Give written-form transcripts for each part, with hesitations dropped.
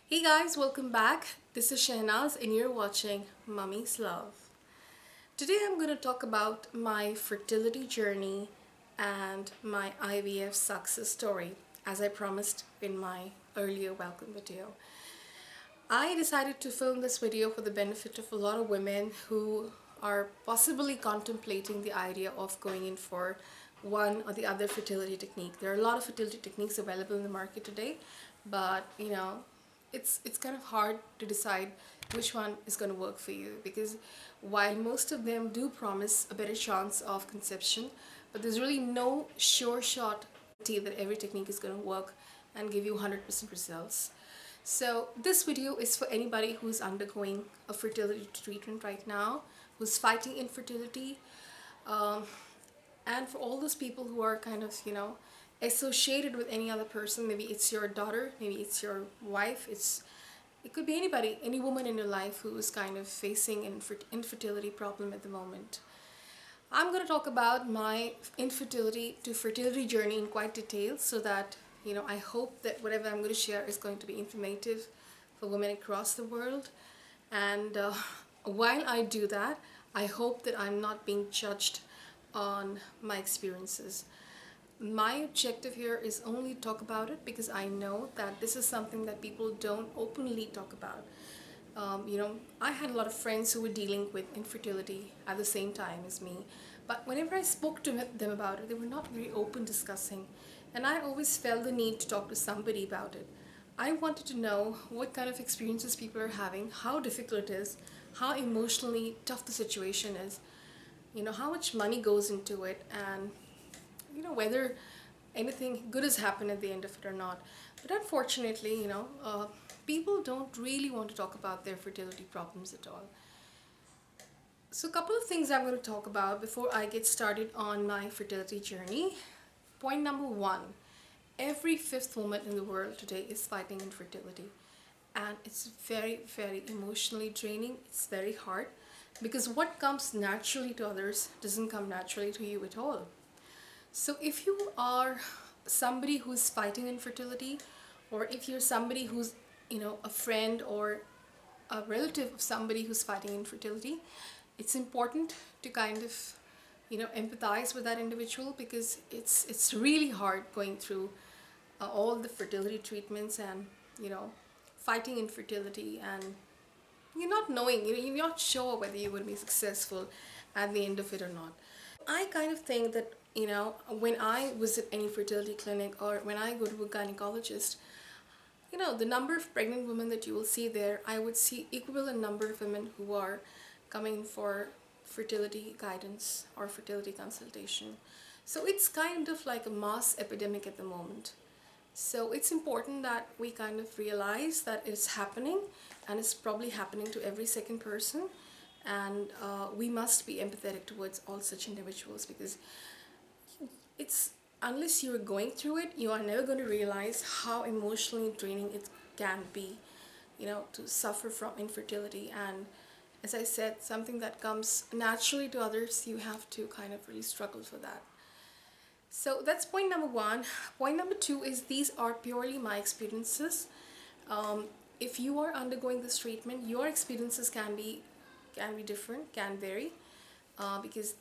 Hey guys, welcome back. This is Shahnaaz and you're watching Mummy's Love. Today I'm going to talk about my fertility journey and my IVF success story, as I promised in my earlier welcome video. I decided to film this video for the benefit of a lot of women who are possibly contemplating the idea of going in for one or the other fertility technique. There are a lot of fertility techniques available in the market today, but it's kind of hard to decide which one is going to work for you, because while most of them do promise a better chance of conception, but there's really no sure shot guarantee that every technique is going to work and give you 100% results. So this video is for anybody who's undergoing a fertility treatment right now, who's fighting infertility, um, and for all those people who are kind of, associated with any other person. Maybe it's your daughter, maybe it's your wife, it could be anybody, any woman in your life who is kind of facing an infertility problem at the moment. I'm going to talk about my infertility to fertility journey in quite detail, so that I hope that whatever I'm going to share is going to be informative for women across the world. And while I do that, I hope that I'm not being judged on my experiences. My objective here is only to talk about it because I know that this is something that people don't openly talk about. I had a lot of friends who were dealing with infertility at the same time as me, but whenever I spoke to them about it, they were not very open discussing, and I always felt the need to talk to somebody about it. I wanted to know what kind of experiences people are having, how difficult it is, how emotionally tough the situation is, how much money goes into it, and whether anything good has happened at the end of it or not. But unfortunately, people don't really want to talk about their fertility problems at all. So a couple of things I'm going to talk about before I get started on my fertility journey. Point number one, every fifth woman in the world today is fighting infertility. And it's very, very emotionally draining. It's very hard because what comes naturally to others doesn't come naturally to you at all. So if you are somebody who's fighting infertility, or if you're somebody who's, a friend or a relative of somebody who's fighting infertility, it's important to kind of, empathize with that individual, because it's really hard going through all the fertility treatments and, fighting infertility, and you're not knowing, you're not sure whether you're going to be successful at the end of it or not. I kind of think that, when I visit any fertility clinic or when I go to a gynecologist, the number of pregnant women that you will see there, I would see equivalent number of women who are coming for fertility guidance or fertility consultation. So it's kind of like a mass epidemic at the moment. So it's important that we kind of realize that it's happening, and it's probably happening to every second person. And we must be empathetic towards all such individuals, because it's, unless you're going through it, you are never going to realize how emotionally draining it can be, to suffer from infertility. And as I said, something that comes naturally to others, you have to kind of really struggle for that. So that's point number one. Point number two is, these are purely my experiences. If you are undergoing this treatment, your experiences can be different, can vary, because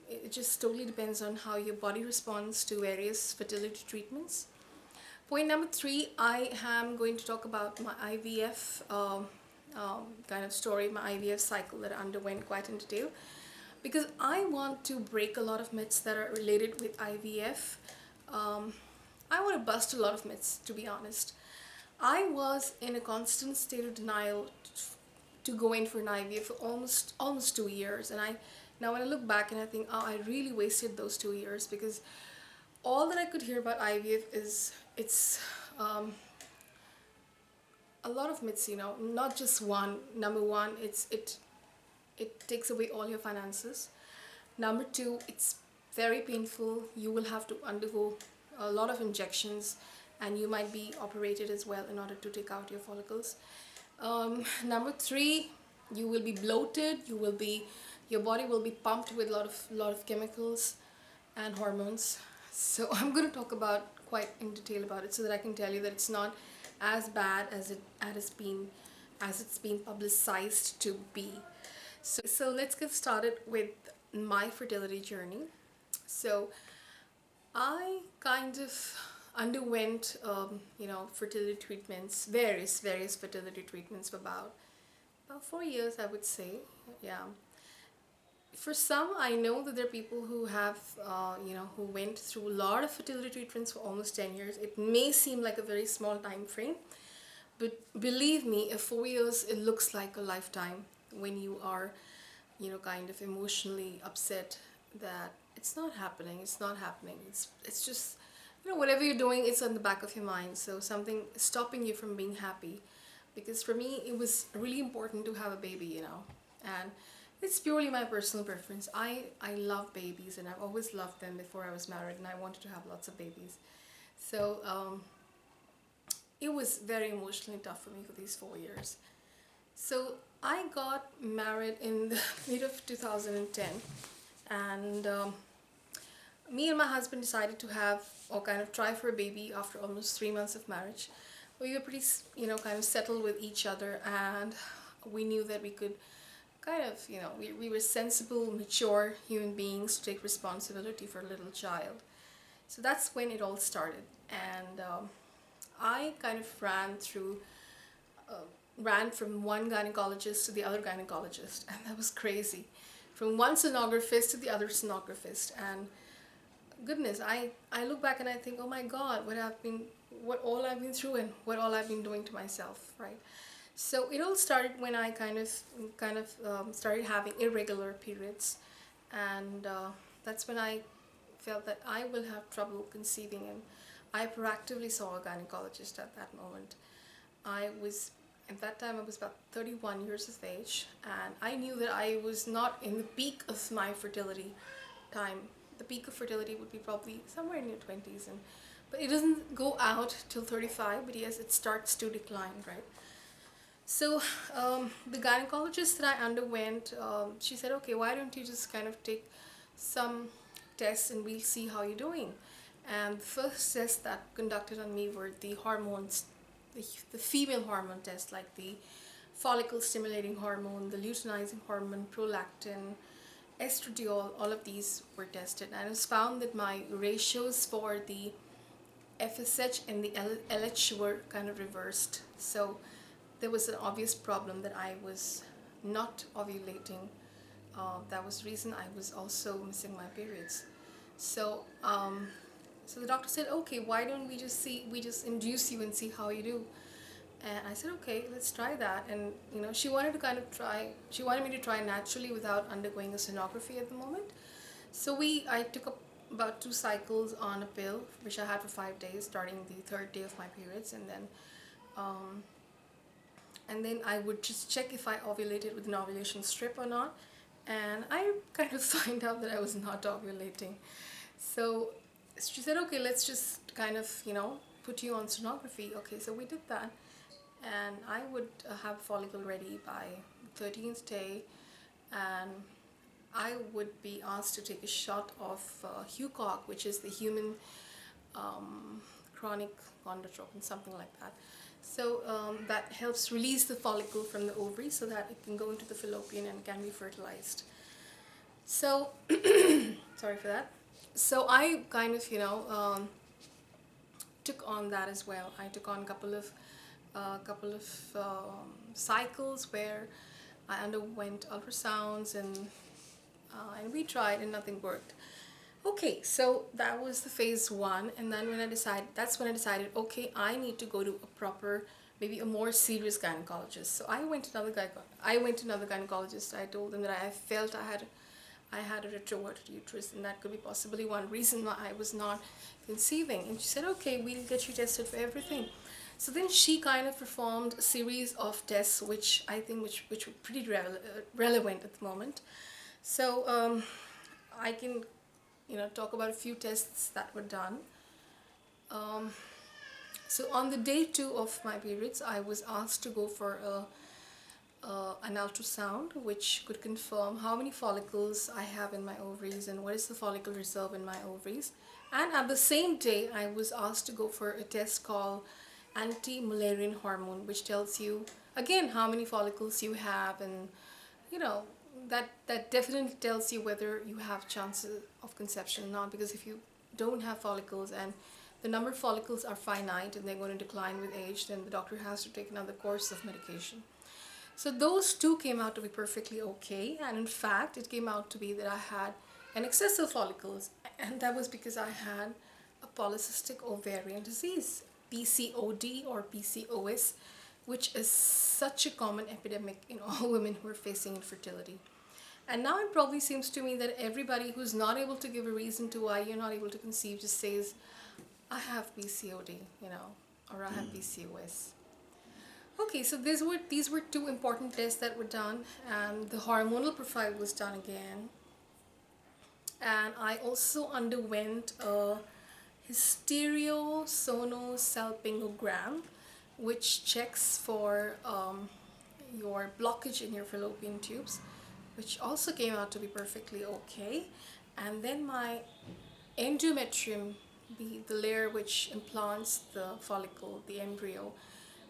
it just totally depends on how your body responds to various fertility treatments. Point number three, I am going to talk about my IVF kind of story, my IVF cycle that I underwent quite in detail, because I want to break a lot of myths that are related with IVF. I want to bust a lot of myths, to be honest. I was in a constant state of denial to go in for an IVF for almost 2 years, and now when I look back and I think, oh, I really wasted those 2 years, because all that I could hear about IVF is it's a lot of myths. Not just one. Number one, it takes away all your finances. Number two, it's very painful. You will have to undergo a lot of injections, and you might be operated as well in order to take out your follicles. Number three, you will be bloated. Your body will be pumped with a lot of chemicals and hormones. So I'm going to talk about quite in detail about it, so that I can tell you that it's not as bad as it's been publicized to be. So let's get started with my fertility journey. So I kind of underwent fertility treatments, various fertility treatments for about 4 years, I would say. Yeah. For some, I know that there are people who have, who went through a lot of fertility treatments for almost 10 years. It may seem like a very small time frame, but believe me, if 4 years, it looks like a lifetime when you are, kind of emotionally upset that it's not happening. It's just, whatever you're doing, it's on the back of your mind. So something is stopping you from being happy. Because for me, it was really important to have a baby, and it's purely my personal preference. I love babies, and I've always loved them before I was married, and I wanted to have lots of babies. So it was very emotionally tough for me for these 4 years. So I got married in the mid of 2010, and me and my husband decided to have or kind of try for a baby after almost 3 months of marriage. We were pretty, kind of settled with each other, and we knew that we could kind of, we were sensible, mature human beings to take responsibility for a little child. So that's when it all started. And I kind of ran from one gynecologist to the other gynecologist, and that was crazy. From one sonographist to the other sonographist, and goodness, I look back and I think, oh my God, what all I've been through and what all I've been doing to myself, right? So it all started when I kind of started having irregular periods, and that's when I felt that I will have trouble conceiving, and I proactively saw a gynecologist at that moment. At that time I was about 31 years of age, and I knew that I was not in the peak of my fertility time. The peak of fertility would be probably somewhere in your 20s, but it doesn't go out till 35, but yes, it starts to decline, right? So the gynecologist that I underwent, she said, okay, why don't you just kind of take some tests and we'll see how you're doing. And the first tests that conducted on me were the hormones, the female hormone test, like the follicle stimulating hormone, the luteinizing hormone, prolactin, estradiol. All of these were tested, and it was found that my ratios for the FSH and the LH were kind of reversed. So there was an obvious problem that I was not ovulating. That was the reason I was also missing my periods. So so the doctor said, okay, why don't we just induce you and see how you do. And I said, okay, let's try that. And she wanted me to try naturally without undergoing a sonography at the moment. So I took up about 2 cycles on a pill, which I had for 5 days, starting the 3rd day of my periods, and then I would just check if I ovulated with an ovulation strip or not. And I kind of find out that I was not ovulating. So she said, okay, let's just kind of, put you on sonography. Okay, so we did that. And I would have follicle ready by the 13th day. And I would be asked to take a shot of HUCOG, which is the human chronic gonadotropin, something like that. So that helps release the follicle from the ovary so that it can go into the fallopian and can be fertilized. So, sorry for that. So I kind of, took on that as well. I took on a couple of cycles where I underwent ultrasounds, and we tried and nothing worked. Okay, so that was the phase 1, and then that's when I decided, okay, I need to go to a proper, maybe a more serious gynecologist. So I went to another gynecologist. I told them that I felt I had a retroverted uterus, and that could be possibly one reason why I was not conceiving. And she said, okay, we'll get you tested for everything. So then she kind of performed a series of tests, which I think which were pretty relevant at the moment. So I can talk about a few tests that were done. So on the day 2 of my periods, I was asked to go for an ultrasound, which could confirm how many follicles I have in my ovaries and what is the follicle reserve in my ovaries. And at the same day, I was asked to go for a test called anti-Mullerian hormone, which tells you again how many follicles you have, and you know that definitely tells you whether you have chances of conception or not. Because if you don't have follicles and the number of follicles are finite and they're going to decline with age, then the doctor has to take another course of medication. So those two came out to be perfectly okay, and in fact it came out to be that I had an excess of follicles, and that was because I had a polycystic ovarian disease, PCOD or PCOS, which is such a common epidemic in all women who are facing infertility. And now it probably seems to me that everybody who's not able to give a reason to why you're not able to conceive just says, I have PCOD, or I have PCOS. Okay, so these were two important tests that were done, and the hormonal profile was done again. And I also underwent a hysterosonosalpingogram, which checks for your blockage in your fallopian tubes, which also came out to be perfectly okay. And then my endometrium, the layer which implants the follicle, the embryo,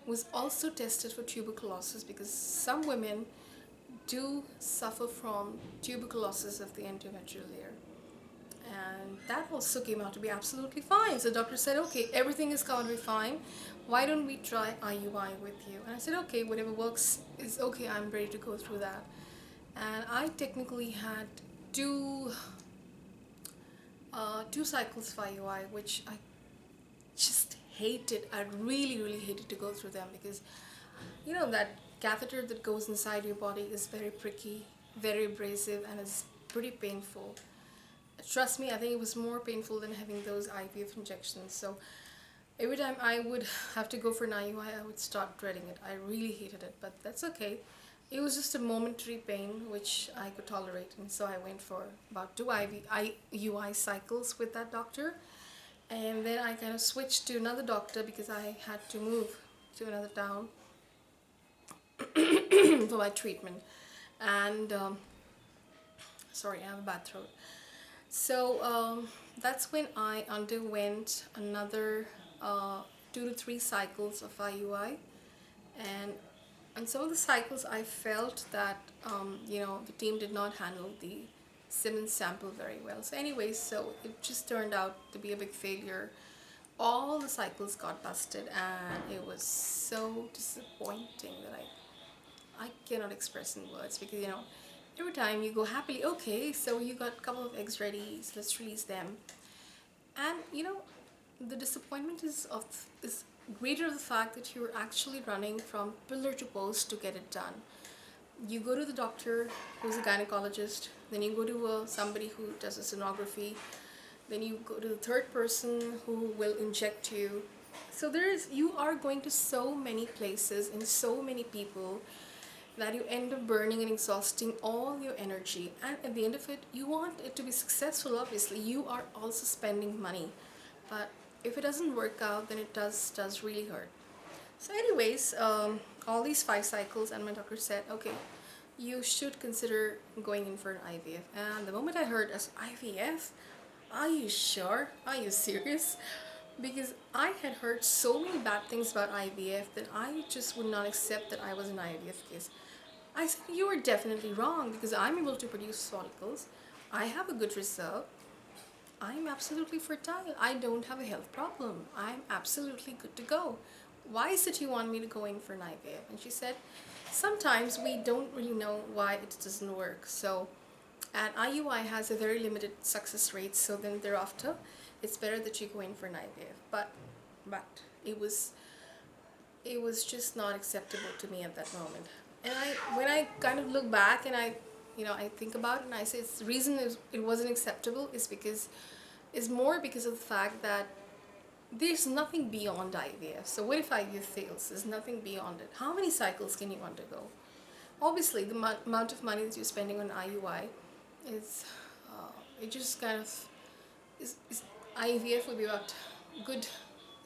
was also tested for tuberculosis, because some women do suffer from tuberculosis of the endometrial layer. And that also came out to be absolutely fine. So the doctor said, okay, everything is going to be fine. Why don't we try IUI with you? And I said, okay, whatever works is okay. I'm ready to go through that. And I technically had two cycles of IUI, which I just hated. I really, really hated to go through them, because that catheter that goes inside your body is very pricky, very abrasive, and it's pretty painful. Trust me, I think it was more painful than having those IVF injections. So every time I would have to go for an IUI, I would start dreading it. I really hated it, but that's okay. It was just a momentary pain which I could tolerate, and so I went for about two IUI cycles with that doctor. And then I kind of switched to another doctor because I had to move to another town for my treatment. And sorry, I have a bad throat. So that's when I underwent another 2 to 3 cycles of IUI. And on some of the cycles I felt that the team did not handle the semen sample very well. So anyways, so it just turned out to be a big failure. All the cycles got busted, and it was so disappointing that I cannot express in words, because every time you go happily, okay, so you got a couple of eggs ready, so let's release them. And the disappointment is greater of the fact that you're actually running from pillar to post to get it done. You go to the doctor who's a gynecologist, then you go to somebody who does a sonography, then you go to the third person who will inject you. So you are going to so many places and so many people that you end up burning and exhausting all your energy. And at the end of it, you want it to be successful. Obviously, you are also spending money, but if it doesn't work out, then it does really hurt. So anyways, all these 5 cycles, and my doctor said, okay, you should consider going in for an IVF. And the moment I heard as IVF, are you sure? Are you serious? Because I had heard so many bad things about IVF that I just would not accept that I was an IVF case. I said, you are definitely wrong, because I'm able to produce follicles. I have a good reserve. I'm absolutely fertile. I don't have a health problem. I'm absolutely good to go. Why is it you want me to go in for an IVF? And she said, sometimes we don't really know why it doesn't work. So, and IUI has a very limited success rate. So then thereafter, it's better that you go in for an IVF. But it was just not acceptable to me at that moment. And when I kind of look back and I think about it, and I say the reason it wasn't acceptable is more because of the fact that there's nothing beyond IVF. So what if IVF fails? There's nothing beyond it. How many cycles can you undergo? Obviously, the amount of money that you're spending on IUI is, it just kind of, IVF would be about good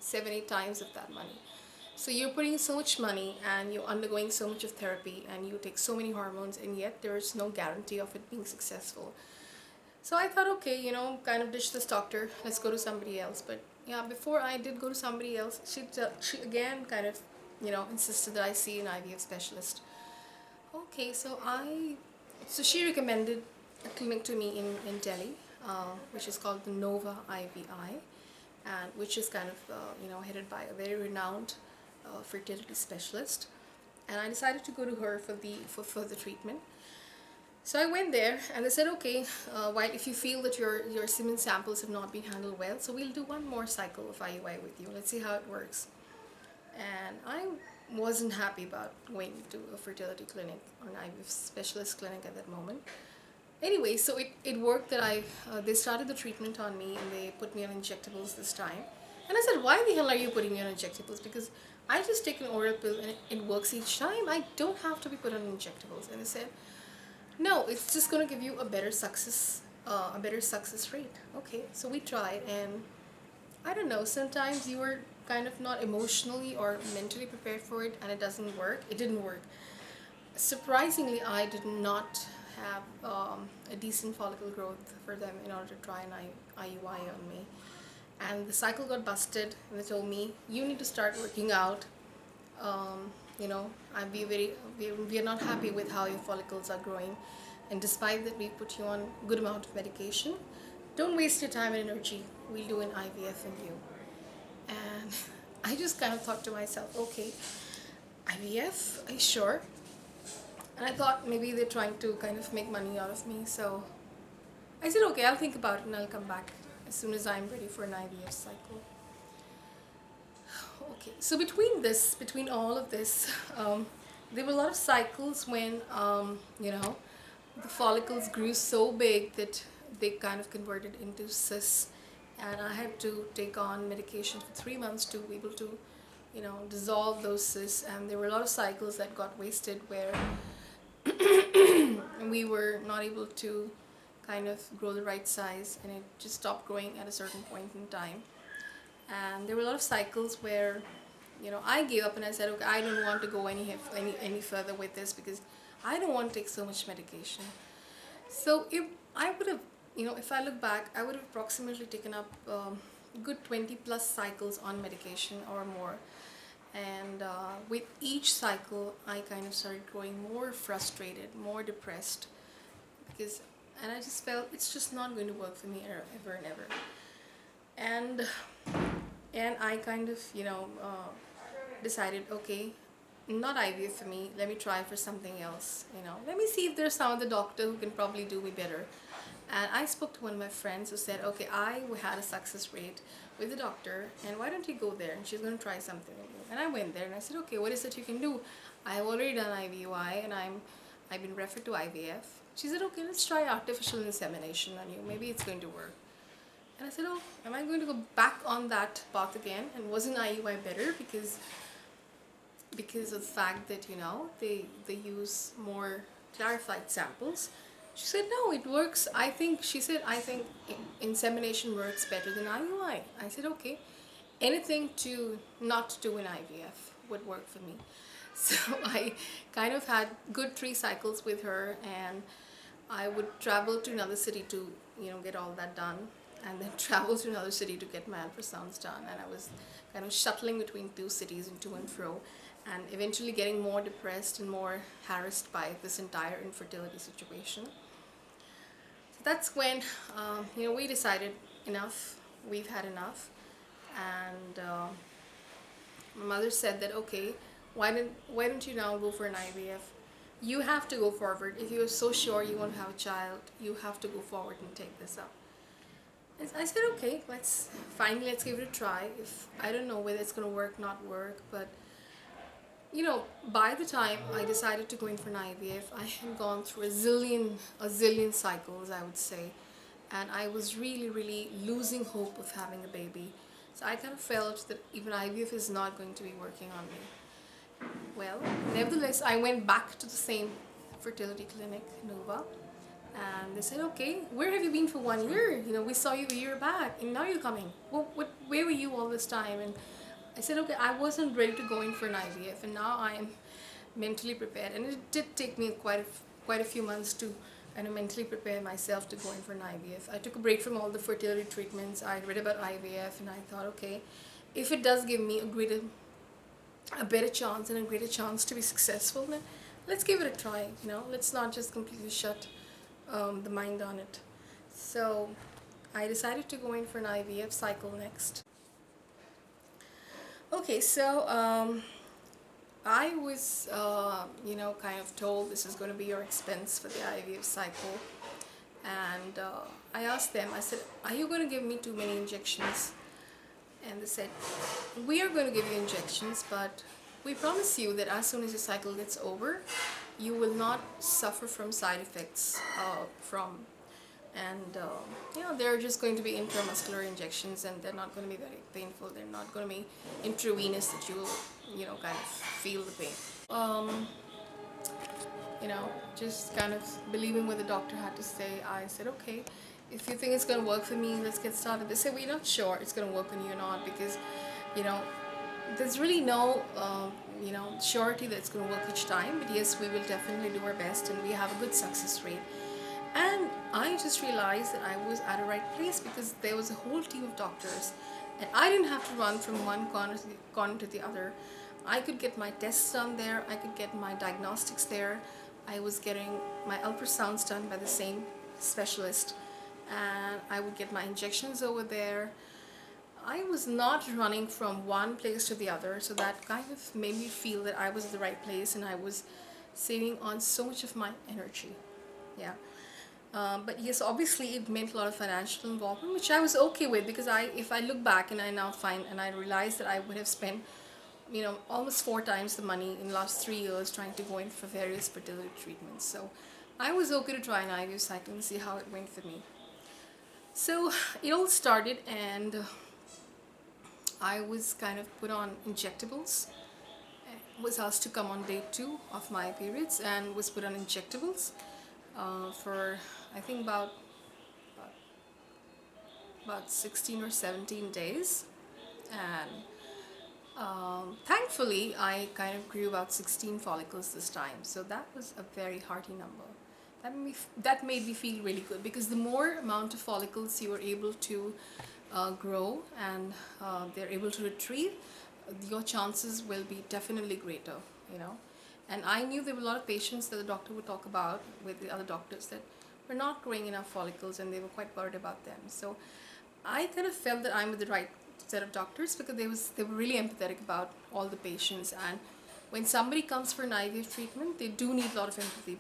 7-8 times of that money. So you're putting so much money and you're undergoing so much of therapy and you take so many hormones, and yet there is no guarantee of it being successful. So I thought, okay, kind of ditch this doctor, let's go to somebody else. But Yeah, before I did go to somebody else, she again kind of, insisted that I see an IVF specialist. Okay, so she recommended a clinic to me in Delhi, which is called the Nova IVI, and which is kind of, headed by a very renowned fertility specialist. And I decided to go to her for further treatment. So I went there, and they said, okay, while if you feel that your semen samples have not been handled well, so we'll do one more cycle of IUI with you. Let's see how it works. And I wasn't happy about going to a fertility clinic or an IVF specialist clinic at that moment. Anyway, so it worked that they started the treatment on me, and they put me on injectables this time. And I said, why the hell are you putting me on injectables? Because I just take an oral pill and it works each time. I don't have to be put on injectables. And they said, no, it's just going to give you a better success rate. Okay, so we tried, and I don't know, sometimes you are kind of not emotionally or mentally prepared for it, and it doesn't work. It didn't work. Surprisingly, I did not have a decent follicle growth for them in order to try an IUI on me. And the cycle got busted, and they told me, you need to start working out. We are not happy with how your follicles are growing, and despite that we put you on good amount of medication, don't waste your time and energy, we'll do an IVF in you. And I just kind of thought to myself, okay, IVF, are you sure? And I thought maybe they're trying to kind of make money out of me, so I said, okay, I'll think about it and I'll come back as soon as I'm ready for an IVF cycle. Okay, so between all of this, there were a lot of cycles when, the follicles grew so big that they kind of converted into cysts, and I had to take on medication for 3 months to be able to, dissolve those cysts. And there were a lot of cycles that got wasted where we were not able to kind of grow the right size, and it just stopped growing at a certain point in time. And there were a lot of cycles where, I gave up and I said, okay, I don't want to go any further with this, because I don't want to take so much medication. So if I would have, if I look back, I would have approximately taken up good 20 plus cycles on medication or more. And with each cycle, I kind of started growing more frustrated, more depressed, and I just felt it's just not going to work for me ever and ever. And I kind of, decided, okay, not IVF for me, let me try for something else, let me see if there's some other doctor who can probably do me better. And I spoke to one of my friends who said, okay, I had a success rate with the doctor, and why don't you go there, and she's going to try something with you. And I went there and I said, okay, what is it you can do? I have already done IVI, and I've been referred to IVF. She said, okay, let's try artificial insemination on you, maybe it's going to work. And I said, oh, am I going to go back on that path again? And wasn't IUI better because of the fact that, they use more clarified samples? She said, no, it works. I think insemination works better than IUI. I said, okay, anything to not do an IVF would work for me. So I kind of had good 3 cycles with her, and I would travel to another city to, get all that done, and then travel to another city to get my ultrasounds done. And I was kind of shuttling between 2 cities and to and fro, and eventually getting more depressed and more harassed by this entire infertility situation. So that's when, we decided enough, we've had enough. And my mother said that, okay, why don't you now go for an IVF? You have to go forward. If you're so sure you want to have a child, you have to go forward and take this up. And I said, okay, let's give it a try. If I don't know whether it's going to work, not work, but by the time I decided to go in for an IVF, I had gone through a zillion cycles, I would say, and I was really, really losing hope of having a baby. So I kind of felt that even IVF is not going to be working on me. Well, nevertheless, I went back to the same fertility clinic, Nova, and they said, okay, where have you been for 1 year? We saw you a year back, and now you're coming. Well, where were you all this time? And I said, okay, I wasn't ready to go in for an IVF, and now I am mentally prepared. And it did take me quite a few months to and mentally prepare myself to go in for an IVF. I took a break from all the fertility treatments. I read about IVF and I thought, okay, if it does give me a better chance and a greater chance to be successful, then let's give it a try. Let's not just completely shut the mind on it. So I decided to go in for an IVF cycle next. Okay, so I was, kind of told this is going to be your expense for the IVF cycle. And I asked them, I said, are you going to give me too many injections? And they said, we are going to give you injections, but we promise you that as soon as your cycle gets over, you will not suffer from side effects they're just going to be intramuscular injections, and they're not going to be very painful. They're not going to be intravenous that you will, kind of feel the pain. Just kind of believing what the doctor had to say, I said, okay, if you think it's going to work for me, let's get started. They said, we're not sure it's going to work on you or not, because, you know, there's really no, surety that it's going to work each time. But yes, we will definitely do our best, and we have a good success rate. And I just realized that I was at the right place, because there was a whole team of doctors, and I didn't have to run from one corner to the other. I could get my tests done there, I could get my diagnostics there, I was getting my ultrasounds done by the same specialist, and I would get my injections over there. I was not running from one place to the other, so that kind of made me feel that I was at the right place and I was saving on so much of my energy. Yeah. But yes, obviously it meant a lot of financial involvement, which I was okay with, because if I look back and I now find and I realize that I would have spent, almost 4 times the money in the last 3 years trying to go in for various fertility treatments. So I was okay to try an IVF cycle and see how it went for me. So it all started, and I was kind of put on injectables. Was asked to come on day 2 of my periods and was put on injectables for I think about 16 or 17 days, and thankfully I kind of grew about 16 follicles this time, so that was a very hearty number. That made me feel really good, because the more amount of follicles you are able to grow and they're able to retrieve, your chances will be definitely greater, And I knew there were a lot of patients that the doctor would talk about with the other doctors that were not growing enough follicles, and they were quite worried about them. So I kind of felt that I'm with the right set of doctors, because they were really empathetic about all the patients. And when somebody comes for an IVF treatment, they do need a lot of empathy.